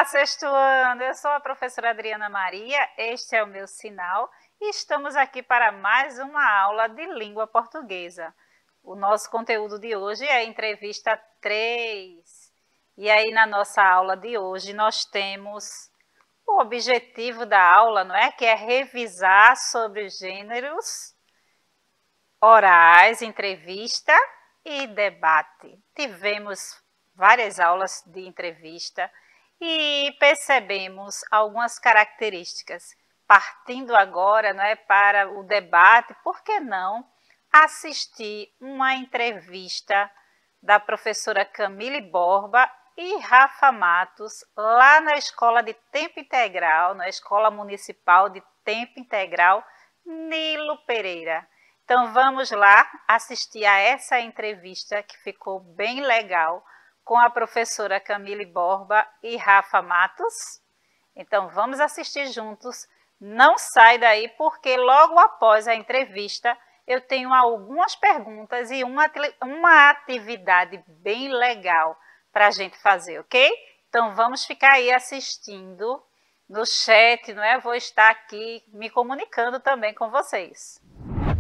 sexto ano! Eu sou a professora Adriana Maria, este é o meu sinal e estamos aqui para mais uma aula de língua portuguesa. O nosso conteúdo de hoje é a entrevista 3. E aí, na nossa aula de hoje, nós temos o objetivo da aula, não é? Que é revisar sobre os gêneros orais, entrevista e debate. Tivemos várias aulas de entrevista e percebemos algumas características. Partindo agora, não é, para o debate, por que não assistir uma entrevista da professora Camille Borba e Rafa Matos, lá na Escola de Tempo Integral, na Escola Municipal de Tempo Integral Nilo Pereira. Então vamos lá assistir a essa entrevista que ficou bem legal com a professora Camille Borba e Rafa Matos. Então vamos assistir juntos. Não sai daí porque logo após a entrevista eu tenho algumas perguntas e uma atividade bem legal para a gente fazer, ok? Então vamos ficar aí assistindo no chat, não é? Vou estar aqui me comunicando também com vocês.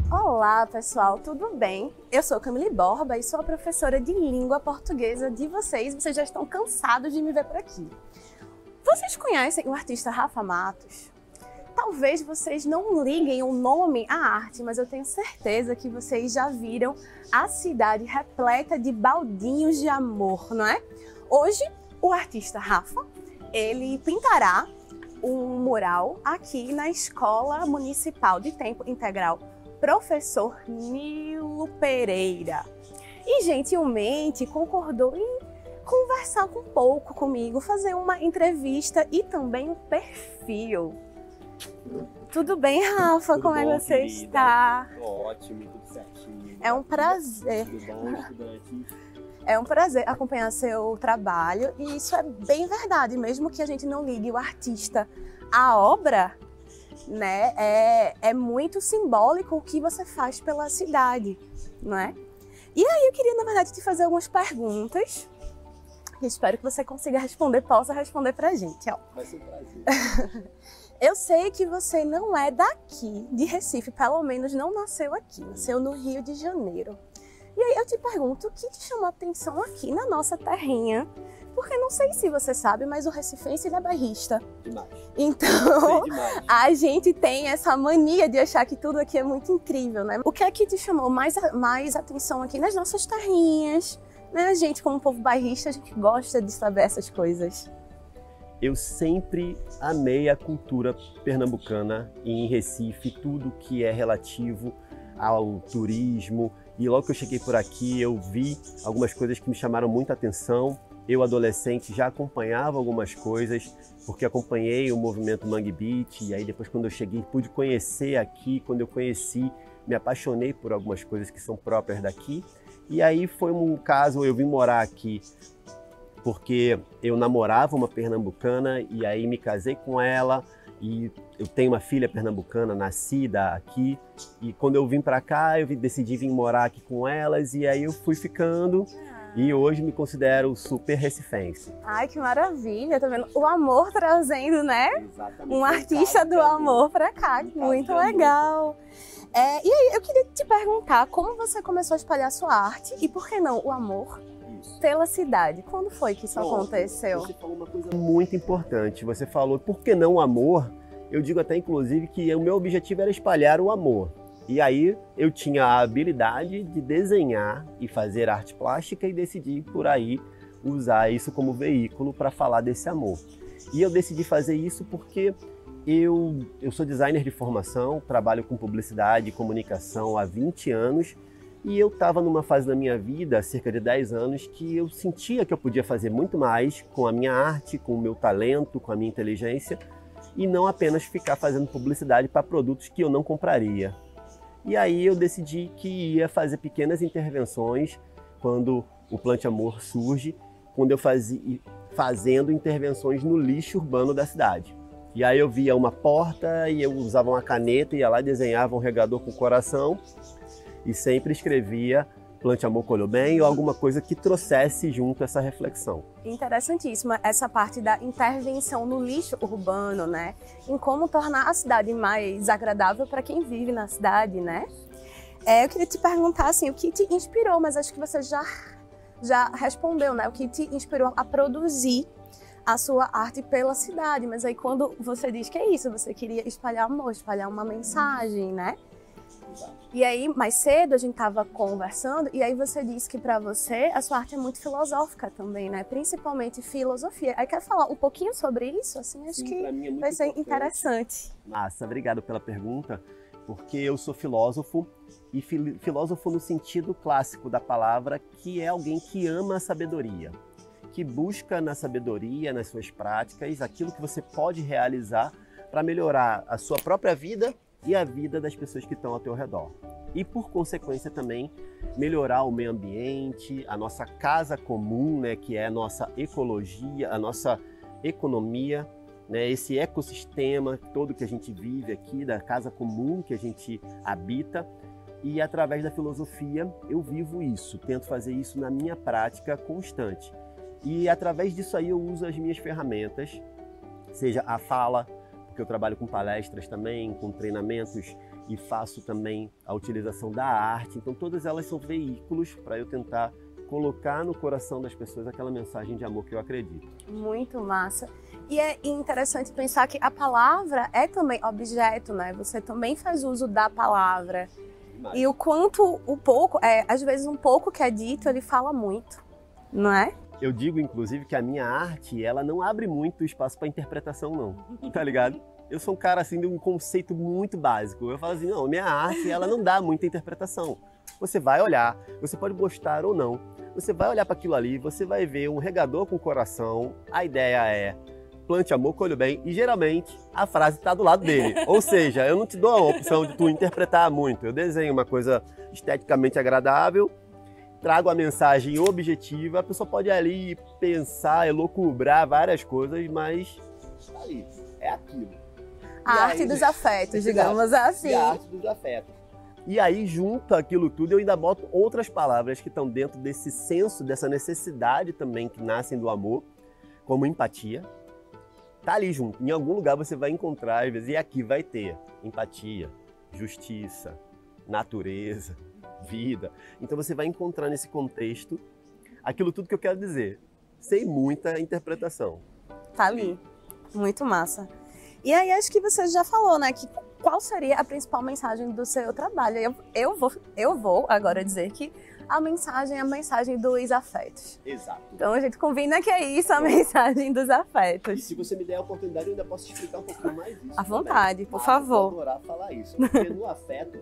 Olá pessoal, tudo bem? Eu sou Camille Borba e sou a professora de língua portuguesa de vocês. Vocês já estão cansados de me ver por aqui. Vocês conhecem o artista Rafa Matos? Talvez vocês não liguem o nome à arte, mas eu tenho certeza que vocês já viram a cidade repleta de baldinhos de amor, não é? Hoje, o artista Rafa, ele pintará um mural aqui na Escola Municipal de Tempo Integral Professor Nilo Pereira. E gentilmente concordou em conversar um pouco comigo, fazer uma entrevista e também um perfil. Tudo bem, Rafa? Tudo Como é que você querida? está? Tô ótimo, tudo certinho. É um prazer. Tudo bom, estudante? É um prazer acompanhar seu trabalho e isso é bem verdade, mesmo que a gente não ligue o artista à obra, né? É muito simbólico o que você faz pela cidade, não é? E aí eu queria, na verdade, te fazer algumas perguntas. E espero que você consiga responder, possa responder pra gente, ó. Vai ser um prazer. Eu sei que você não é daqui, de Recife, pelo menos não nasceu aqui, nasceu no Rio de Janeiro. E aí eu te pergunto, o que te chamou a atenção aqui na nossa terrinha? Porque não sei se você sabe, mas o recifense ele é bairrista. Demais. Então, Sei demais. a gente tem essa mania de achar que tudo aqui é muito incrível, né? O que é que te chamou mais atenção aqui nas nossas terrinhas? Né? A gente, como povo bairrista, a gente gosta de saber essas coisas. Eu sempre amei a cultura pernambucana e em Recife, tudo que é relativo ao turismo. E logo que eu cheguei por aqui, eu vi algumas coisas que me chamaram muita atenção. Eu, adolescente, já acompanhava algumas coisas, porque acompanhei o movimento Mangue Beat, e aí depois quando eu cheguei pude conhecer aqui, quando eu conheci, me apaixonei por algumas coisas que são próprias daqui. E aí foi um caso, eu vim morar aqui porque eu namorava uma pernambucana e aí me casei com ela e eu tenho uma filha pernambucana nascida aqui e quando eu vim para cá eu decidi vir morar aqui com elas e aí eu fui ficando. E hoje me considero super recifense. Ai, que maravilha, tá vendo? O amor trazendo, né? Exatamente. Um artista do amor pra cá, muito legal. E aí, eu queria te perguntar como você começou a espalhar sua arte e por que não o amor Isso. pela cidade? Quando foi que isso aconteceu? Você falou uma coisa muito importante. Você falou, por que não o amor? Eu digo até, inclusive, que o meu objetivo era espalhar o amor. E aí eu tinha a habilidade de desenhar e fazer arte plástica e decidi por aí usar isso como veículo para falar desse amor. E eu decidi fazer isso porque eu sou designer de formação, trabalho com publicidade e comunicação há 20 anos e eu estava numa fase da minha vida, há cerca de 10 anos, que eu sentia que eu podia fazer muito mais com a minha arte, com o meu talento, com a minha inteligência e não apenas ficar fazendo publicidade para produtos que eu não compraria. E aí eu decidi que ia fazer pequenas intervenções quando o Plante Amor surge, quando eu fazendo intervenções no lixo urbano da cidade. E aí eu via uma porta e eu usava uma caneta, ia lá e desenhava um regador com coração e sempre escrevia Plante Amor, Colhe o Bem, ou alguma coisa que trouxesse junto essa reflexão. Interessantíssima essa parte da intervenção no lixo urbano, né? Em como tornar a cidade mais agradável para quem vive na cidade, né? Eu queria te perguntar, assim, o que te inspirou, mas acho que você já respondeu, né? O que te inspirou a produzir a sua arte pela cidade. Mas aí quando você diz que é isso, você queria espalhar amor, espalhar uma mensagem, né? E aí, mais cedo, a gente estava conversando, e aí você disse que para você a sua arte é muito filosófica também, né? Principalmente filosofia. Aí quer falar um pouquinho sobre isso? Assim, acho que vai ser interessante. Massa, obrigado pela pergunta, porque eu sou filósofo, e filósofo no sentido clássico da palavra, que é alguém que ama a sabedoria, que busca na sabedoria, nas suas práticas, aquilo que você pode realizar para melhorar a sua própria vida e a vida das pessoas que estão ao teu redor. E, por consequência, também melhorar o meio ambiente, a nossa casa comum, né, que é a nossa ecologia, a nossa economia, né, esse ecossistema todo que a gente vive aqui, da casa comum que a gente habita. E, através da filosofia, eu vivo isso, tento fazer isso na minha prática constante. E, através disso aí, eu uso as minhas ferramentas, seja a fala, porque eu trabalho com palestras também, com treinamentos e faço também a utilização da arte. Então todas elas são veículos para eu tentar colocar no coração das pessoas aquela mensagem de amor que eu acredito. Muito massa. E é interessante pensar que a palavra é também objeto, né? Você também faz uso da palavra. E o quanto, às vezes um pouco que é dito, ele fala muito, não é? Eu digo, inclusive, que a minha arte, ela não abre muito espaço para interpretação, não. Tá ligado? Eu sou um cara, assim, de um conceito muito básico. Eu falo assim, não, minha arte, ela não dá muita interpretação. Você vai olhar, você pode gostar ou não. Você vai olhar para aquilo ali, você vai ver um regador com coração. A ideia é, plante amor, colhe o bem. E, geralmente, a frase está do lado dele. Ou seja, eu não te dou a opção de tu interpretar muito. Eu desenho uma coisa esteticamente agradável, trago a mensagem objetiva, a pessoa pode ali pensar, elocubrar várias coisas, mas tá ali, é aquilo. A arte dos afetos, digamos assim. A arte dos afetos. E aí, junto àquilo tudo, eu ainda boto outras palavras que estão dentro desse senso, dessa necessidade também que nascem do amor, como empatia. Tá ali junto. Em algum lugar você vai encontrar, às vezes, e aqui vai ter empatia, justiça, natureza, vida. Então você vai encontrar nesse contexto aquilo tudo que eu quero dizer, sem muita interpretação. Tá ali. Muito massa. E aí acho que você já falou, né, que qual seria a principal mensagem do seu trabalho? Eu vou agora dizer que a mensagem é a mensagem dos afetos. Exato. Então a gente combina que é isso, a mensagem dos afetos. E se você me der a oportunidade, eu ainda posso explicar um pouquinho mais isso. À vontade, por favor. Eu vou adorar falar isso, porque no afeto,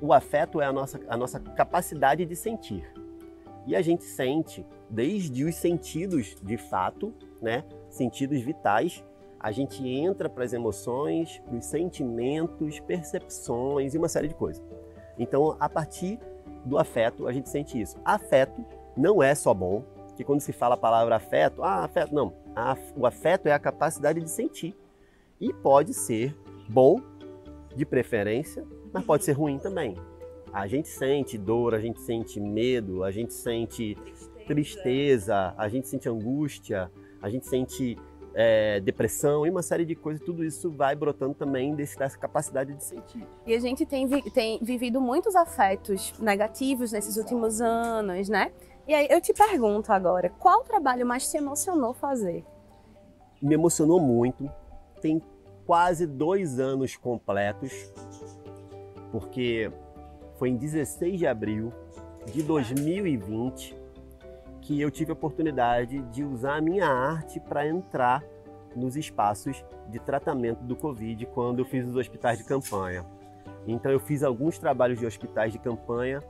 o afeto é a nossa capacidade de sentir. E a gente sente desde os sentidos de fato, né? Sentidos vitais, a gente entra para as emoções, para os sentimentos, percepções e uma série de coisas. Então, a partir do afeto, a gente sente isso. Afeto não é só bom, que quando se fala a palavra afeto, afeto, não. O afeto é a capacidade de sentir. E pode ser bom, de preferência, mas pode ser ruim também. A gente sente dor, a gente sente medo, a gente sente tristeza, a gente sente angústia, a gente sente depressão e uma série de coisas. Tudo isso vai brotando também dessa capacidade de sentir. E a gente tem vivido muitos afetos negativos nesses últimos anos, né? E aí eu te pergunto agora, qual trabalho mais te emocionou fazer? Me emocionou muito, tem quase 2 anos completos, porque foi em 16 de abril de 2020 que eu tive a oportunidade de usar a minha arte para entrar nos espaços de tratamento do Covid quando eu fiz os hospitais de campanha. Então eu fiz alguns trabalhos de hospitais de campanha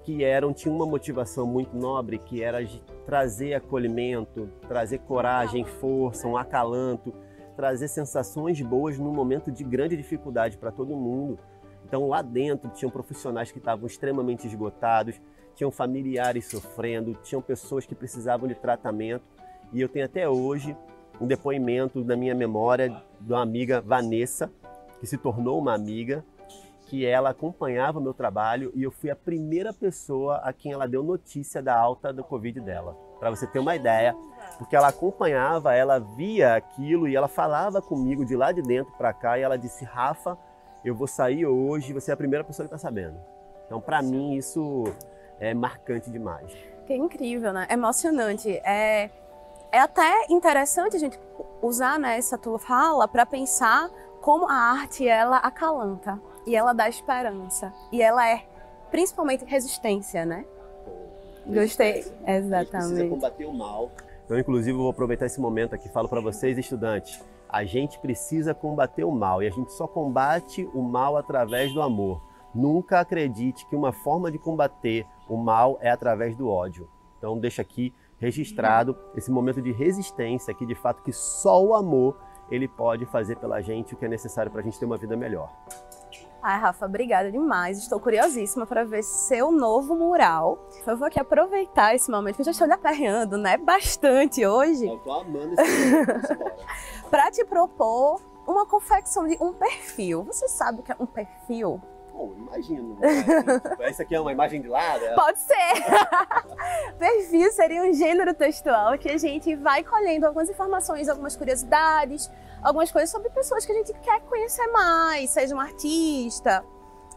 que tinham uma motivação muito nobre, que era de trazer acolhimento, trazer coragem, força, um acalanto, trazer sensações boas num momento de grande dificuldade para todo mundo. Então lá dentro tinham profissionais que estavam extremamente esgotados, tinham familiares sofrendo, tinham pessoas que precisavam de tratamento. E eu tenho até hoje um depoimento na minha memória de uma amiga, Vanessa, que se tornou uma amiga, que ela acompanhava o meu trabalho e eu fui a primeira pessoa a quem ela deu notícia da alta do Covid dela. Para você ter uma ideia, porque ela acompanhava, ela via aquilo e ela falava comigo de lá de dentro para cá e ela disse: Rafa, eu vou sair hoje, você é a primeira pessoa que está sabendo. Então, para mim, isso é marcante demais. Que incrível, né? Emocionante. É até interessante a gente usar, né, essa tua fala para pensar como a arte, ela acalanta e ela dá esperança. E ela é principalmente resistência, né? Gostei. Exatamente. A gente precisa combater o mal. Então, inclusive, eu vou aproveitar esse momento aqui e falo para vocês, estudantes, a gente precisa combater o mal e a gente só combate o mal através do amor. Nunca acredite que uma forma de combater o mal é através do ódio. Então, deixa aqui registrado esse momento de resistência que, de fato, que só o amor ele pode fazer pela gente o que é necessário para a gente ter uma vida melhor. Ai, Rafa, obrigada demais. Estou curiosíssima para ver seu novo mural. Eu vou aqui aproveitar esse momento, que eu já estou lhe aperreando, né? Bastante hoje. Eu tô amando esse momento. Para te propor uma confecção de um perfil. Você sabe o que é um perfil? Bom, imagino. Essa aqui é uma imagem de lado? Pode ser! Perfil seria um gênero textual que a gente vai colhendo algumas informações, algumas curiosidades, algumas coisas sobre pessoas que a gente quer conhecer mais, seja um artista.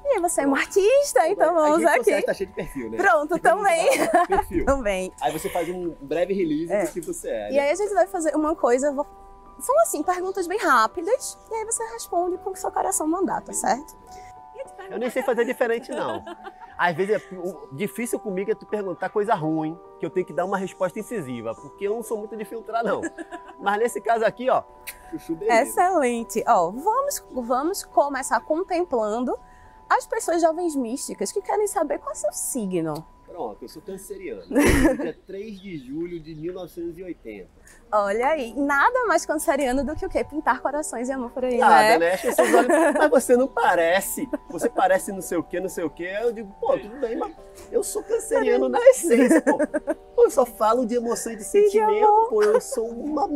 E você é um artista, então vamos aqui. Você está cheio de perfil, né? Pronto, também. Perfil. Também. Aí você faz um breve release do que você é. Né? E aí a gente vai fazer uma coisa, são assim, perguntas bem rápidas, e aí você responde com o que seu coração mandar, tá certo? Eu nem sei fazer diferente, não. Às vezes, difícil comigo é tu perguntar coisa ruim, que eu tenho que dar uma resposta incisiva, porque eu não sou muito de filtrar, não. Mas nesse caso aqui, ó, chuchu beleza. Excelente. Ó, vamos começar contemplando as pessoas jovens místicas que querem saber qual é o seu signo. Pronto, eu sou canceriano. Dia 3 de julho de 1980. Olha aí, nada mais canceriano do que o quê? Pintar corações e amor por aí, nada, né? As pessoas olham, mas você não parece. Você parece não sei o quê, não sei o quê. Eu digo, pô, tudo bem, mas eu sou canceriano na essência, pô. Eu só falo de emoção e de sentimento, pô. Eu sou uma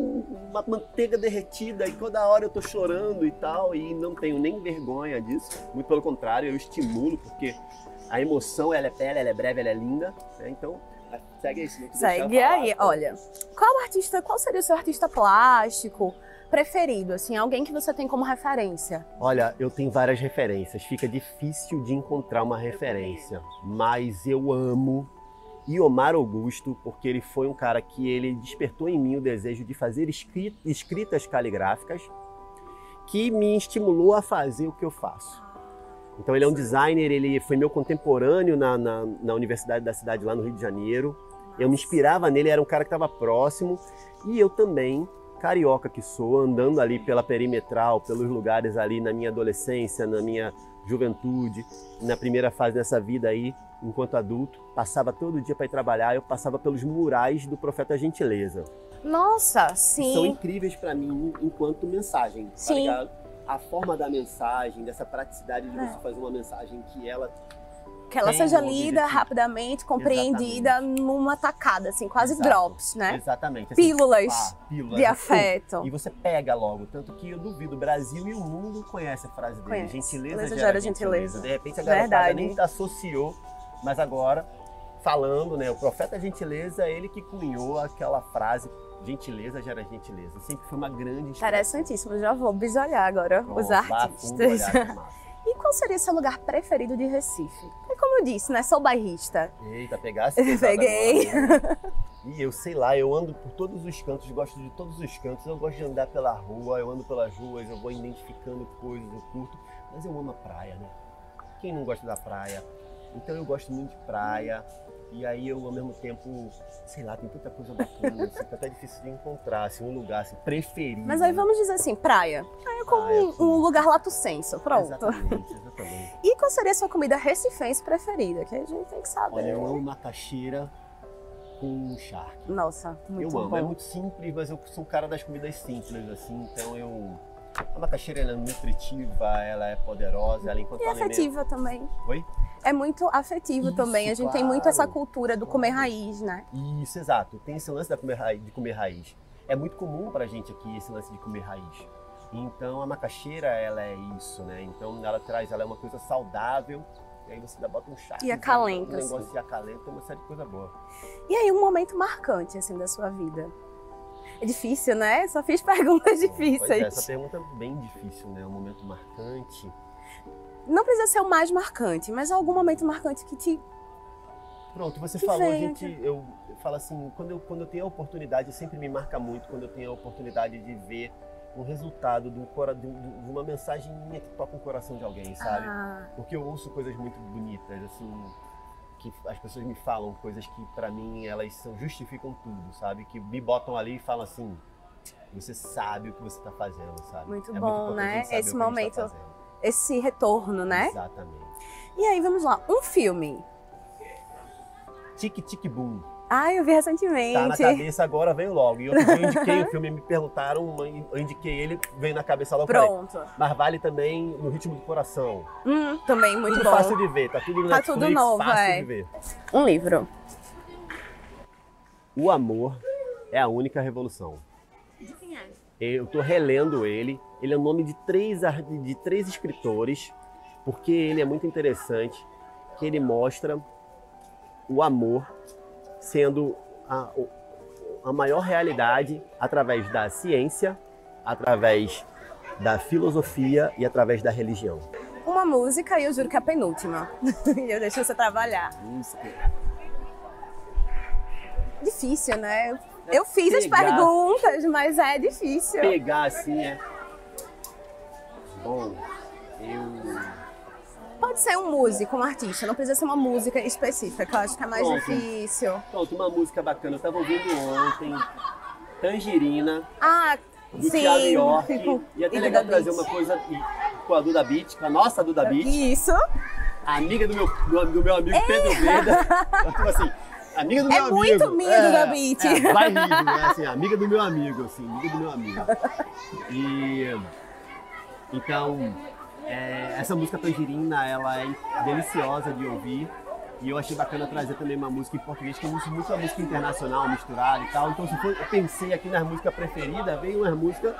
manteiga derretida e toda hora eu tô chorando e tal. E não tenho nem vergonha disso. Muito pelo contrário, eu estimulo, porque a emoção, ela é bela, ela é breve, ela é linda, né? Então, segue isso. Segue aí, olha. Qual seria o seu artista plástico preferido, assim, alguém que você tem como referência? Olha, eu tenho várias referências, fica difícil de encontrar uma referência, mas eu amo Iomar Augusto, porque ele foi um cara que ele despertou em mim o desejo de fazer escritas caligráficas, que me estimulou a fazer o que eu faço. Então ele é um designer, ele foi meu contemporâneo na Universidade da Cidade, lá no Rio de Janeiro. Eu me inspirava nele, era um cara que estava próximo. E eu também, carioca que sou, andando ali pela perimetral, pelos lugares ali na minha adolescência, na minha juventude, na primeira fase dessa vida aí, enquanto adulto, passava todo dia para ir trabalhar, eu passava pelos murais do Profeta Gentileza. Nossa, sim! Que são incríveis para mim enquanto mensagem, tá ligado? A forma da mensagem, dessa praticidade de você fazer uma mensagem que ela seja lida rapidamente, compreendida numa tacada, assim, quase drops, né? Exatamente. Assim, pílulas de afeto. E você pega logo, tanto que eu duvido, o Brasil e o mundo conhecem a frase dele. Gentileza gera gentileza. De repente a garotada nem associou, mas agora, falando, né, o Profeta Gentileza, ele que cunhou aquela frase, gentileza gera gentileza. Sempre foi uma grande história. Interessantíssimo, já vou bisolhar agora os artistas. E qual seria seu lugar preferido de Recife? É como eu disse, né? Sou bairrista. Eita, pegasse. Peguei. Agora, né? E eu sei lá, eu ando por todos os cantos, gosto de todos os cantos. Eu gosto de andar pela rua, eu ando pelas ruas, eu vou identificando coisas, eu curto. Mas eu amo a praia, né? Quem não gosta da praia? Então eu gosto muito de praia. E aí eu, ao mesmo tempo, sei lá, tem tanta coisa bacana, assim, que é até difícil de encontrar, assim, um lugar assim, preferido. Mas aí vamos dizer assim, praia. Praia como um lugar lato senso, pronto. Exatamente. E qual seria a sua comida recifense preferida? Que a gente tem que saber. Olha, eu amo macaxeira com charque. Nossa, muito bom. Eu amo, é muito simples, mas eu sou um cara das comidas simples, assim, então a macaxeira, ela é nutritiva, ela é poderosa, ela enquanto e afetiva também. Oi? É muito afetivo também, a gente tem muito essa cultura do comer raiz, né? Isso, exato. Tem esse lance de comer raiz. É muito comum pra gente aqui esse lance de comer raiz. Então a macaxeira, ela é isso, né? Então ela é uma coisa saudável, e aí você ainda bota um chá. E acalenta, um negócio assim. de acalenta, uma série de coisa boa. E aí, um momento marcante, assim, da sua vida? É difícil, né? Só fiz perguntas Pois é, difíceis. essa pergunta é bem difícil, né? Um momento marcante. Não precisa ser o mais marcante, mas algum momento marcante que te... Pronto, você Que falou, venha, gente, eu falo assim, quando eu tenho a oportunidade, sempre me marca muito quando eu tenho a oportunidade de ver um resultado de uma mensagem minha que toca o coração de alguém, sabe? Ah, Porque eu ouço coisas muito bonitas, assim, que as pessoas me falam coisas que pra mim justificam tudo, sabe? Que me botam ali e falam assim, você sabe o que você tá fazendo, sabe? Muito É bom, importante né? a gente saber Esse o que a gente momento, tá fazendo. esse retorno, né? Exatamente. E aí, vamos lá. Um filme. Tique Tique Boom. Ah, eu vi recentemente. Tá na cabeça agora, veio logo. E outro dia eu indiquei o filme, me perguntaram, eu indiquei ele, veio na cabeça logo. Pronto. Mas vale também No Ritmo do Coração. Também muito Tudo bom. fácil de ver, tá tudo no Tá Netflix, tudo novo, fácil é. de ver. Um livro. O Amor é a Única Revolução. De quem é? Eu tô relendo ele. Ele é o nome de três escritores, porque ele é muito interessante, que ele mostra o amor sendo a maior realidade através da ciência, através da filosofia e através da religião. Uma música e eu juro que é a penúltima. E eu deixo você trabalhar. Música. Difícil, né? Eu fiz as Pegar. perguntas, mas é difícil. Pegar assim é. Bom, eu. Pode ser um músico, um artista, não precisa ser uma música específica, que eu acho que é mais Pronto. difícil. Pronto, uma música bacana. Eu tava ouvindo ontem. Tangerina, Ah, do sim. Thiago York. Fico- E é até e legal Duda trazer Beat. uma coisa com a Duda Beat, com a nossa Duda Beat, Isso. a amiga do meu amigo Pedro Veda. Tipo assim, amiga do meu É amigo. muito minha Duda Beat. Vai rindo, né? Assim, amiga do meu amigo, assim, amiga do meu amigo. E então, essa música Tangerina, ela é deliciosa de ouvir. E eu achei bacana trazer também uma música em português, que eu uso muito a música internacional misturada e tal. Então, eu pensei aqui nas músicas preferidas, veio umas músicas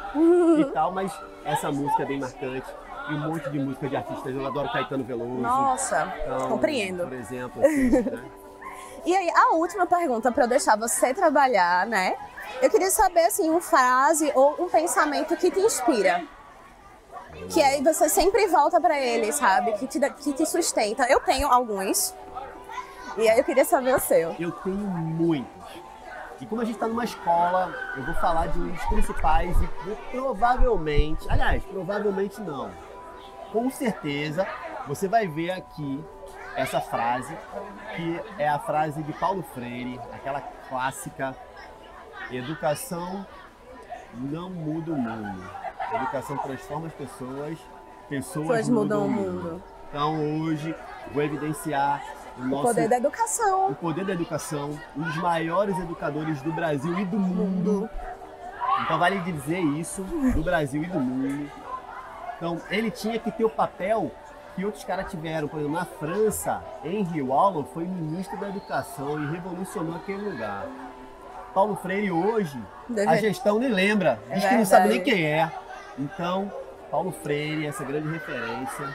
e tal, mas essa música é bem marcante. E um monte de música de artistas, eu adoro Caetano Veloso. Nossa, Então, compreendo. Por exemplo, assim, né? E aí, a última pergunta para eu deixar você trabalhar, né? Eu queria saber, assim, uma frase ou um pensamento que te inspira. Que aí você sempre volta para ele, sabe? Que te sustenta. Eu tenho alguns. E aí eu queria saber o seu. Eu tenho muitos. E como a gente está numa escola, eu vou falar de um dos principais e provavelmente não. Com certeza, você vai ver aqui essa frase, que é a frase de Paulo Freire, aquela clássica: educação não muda o mundo. Educação transforma as pessoas, pessoas mudam o mundo. Então hoje vou evidenciar O poder da educação. o poder da educação, um dos maiores educadores do Brasil e do mundo. Então vale dizer isso, do Brasil e do mundo. Então ele tinha que ter o papel que outros caras tiveram. Por exemplo, na França, Henri Wallon foi ministro da educação e revolucionou aquele lugar. Paulo Freire hoje, a gestão nem lembra, diz que não sabe nem quem é. Então, Paulo Freire, essa grande referência.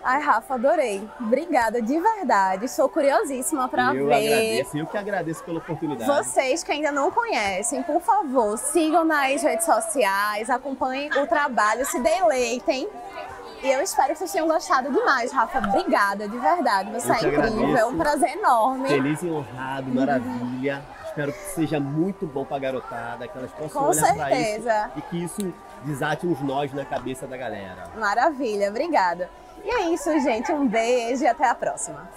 Ai, Rafa, adorei. Obrigada, de verdade. Sou curiosíssima para Eu ver. agradeço, eu que agradeço pela oportunidade. Vocês que ainda não conhecem, por favor, sigam nas redes sociais, acompanhem o trabalho, se deleitem. E eu espero que vocês tenham gostado demais, Rafa. Obrigada, de verdade. Você Eu é que incrível, agradeço. é um prazer enorme. Feliz e honrado, maravilha. Espero que seja muito bom pra garotada, que elas possam Com olhar pra isso certeza. e que isso desate uns nós na cabeça da galera. Maravilha, obrigada. E é isso, gente. Um beijo e até a próxima.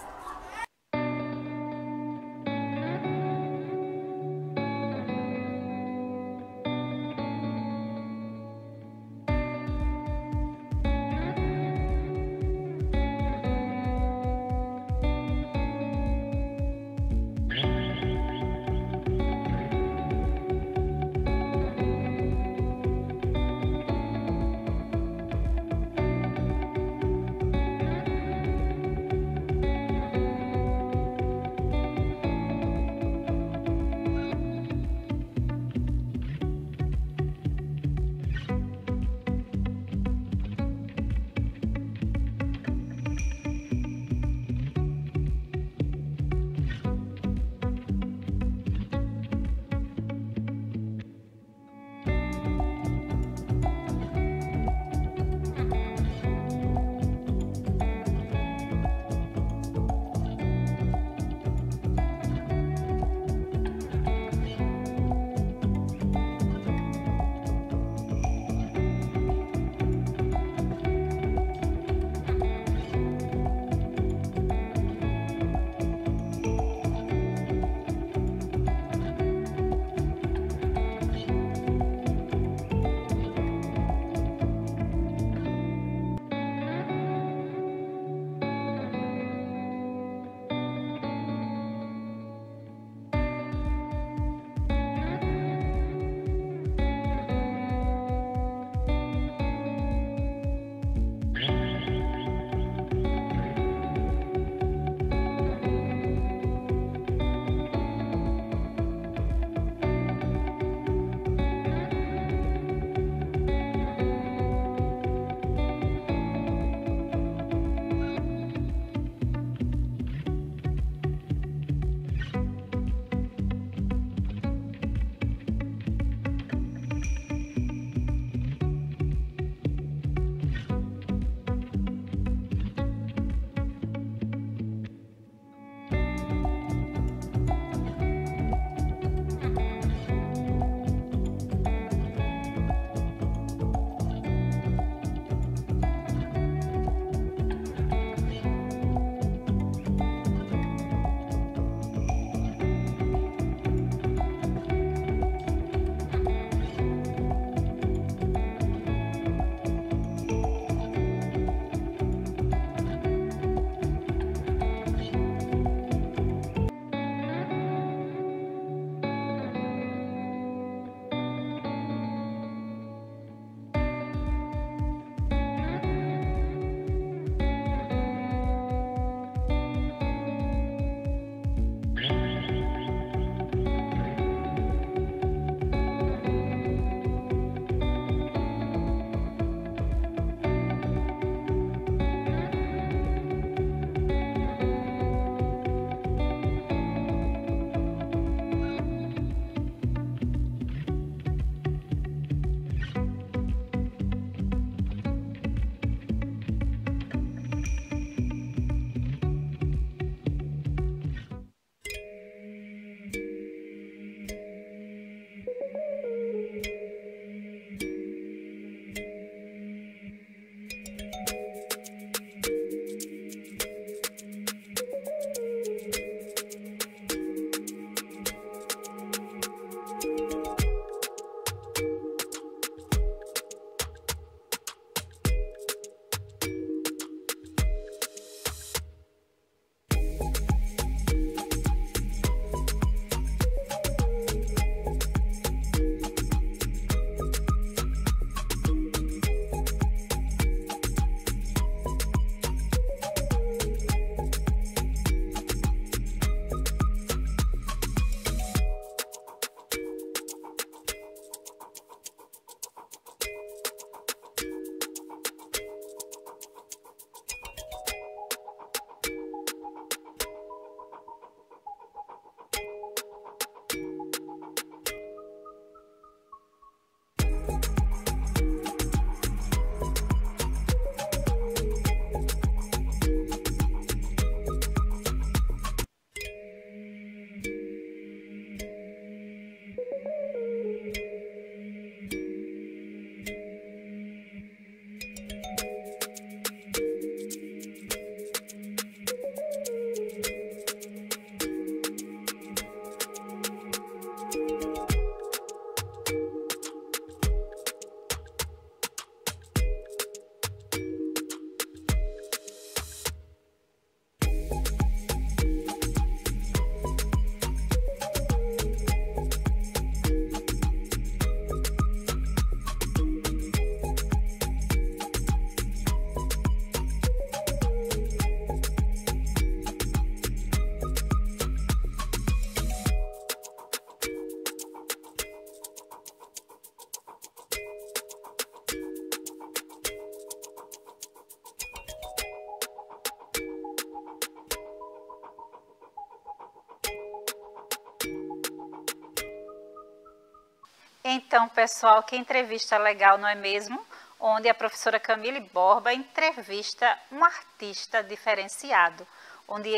Então, pessoal, que entrevista legal, não é mesmo? Onde a professora Camille Borba entrevista um artista diferenciado, onde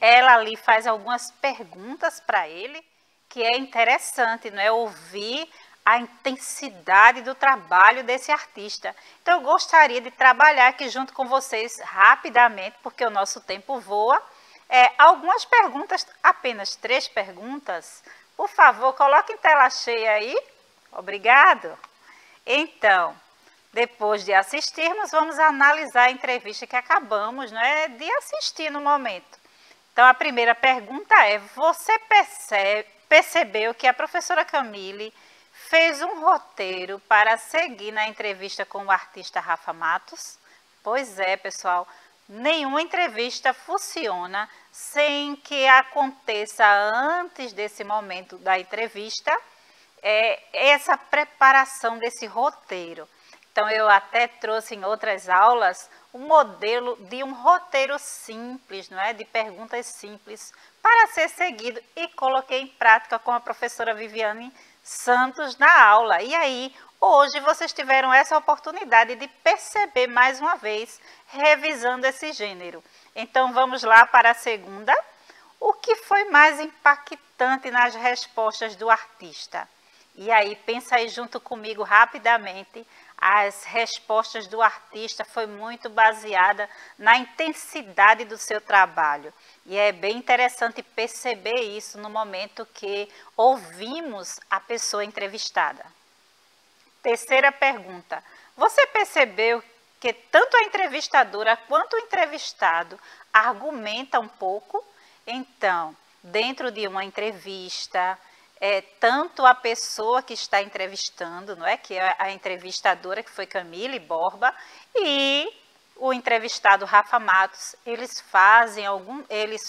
ela ali faz algumas perguntas para ele, que é interessante, não é? Ouvir a intensidade do trabalho desse artista. Então, eu gostaria de trabalhar aqui junto com vocês rapidamente, porque o nosso tempo voa. Algumas perguntas, apenas 3 perguntas. Por favor, coloque em tela cheia aí. Obrigado. Então, depois de assistirmos, vamos analisar a entrevista que acabamos, não é, de assistir no momento. Então, a primeira pergunta é: você percebeu que a professora Camille fez um roteiro para seguir na entrevista com o artista Rafa Matos? Pois é, pessoal, nenhuma entrevista funciona sem que aconteça antes desse momento da entrevista essa preparação desse roteiro. Então, eu até trouxe em outras aulas um modelo de um roteiro simples, não é? De perguntas simples para ser seguido, e coloquei em prática com a professora Viviane Santos na aula. E aí, hoje vocês tiveram essa oportunidade de perceber mais uma vez, revisando esse gênero. Então, vamos lá para a segunda. O que foi mais impactante nas respostas do artista? E aí, pensa aí junto comigo rapidamente. As respostas do artista foi muito baseada na intensidade do seu trabalho. E é bem interessante perceber isso no momento que ouvimos a pessoa entrevistada. Terceira pergunta: você percebeu que tanto a entrevistadora quanto o entrevistado argumenta um pouco? Então, dentro de uma entrevista, tanto a pessoa que está entrevistando, não é, que é a entrevistadora, que foi Camille Borba, e o entrevistado Rafa Matos, eles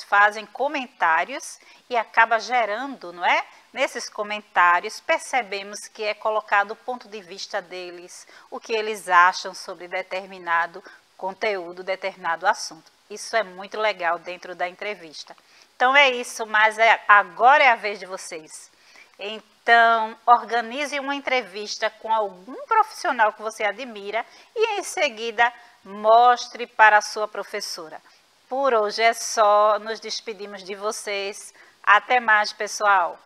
fazem comentários e acaba gerando, não é? Nesses comentários percebemos que é colocado o ponto de vista deles, o que eles acham sobre determinado conteúdo, determinado assunto. Isso é muito legal dentro da entrevista. Então é isso, mas agora é a vez de vocês. Então, organize uma entrevista com algum profissional que você admira e em seguida mostre para a sua professora. Por hoje é só, nos despedimos de vocês. Até mais, pessoal!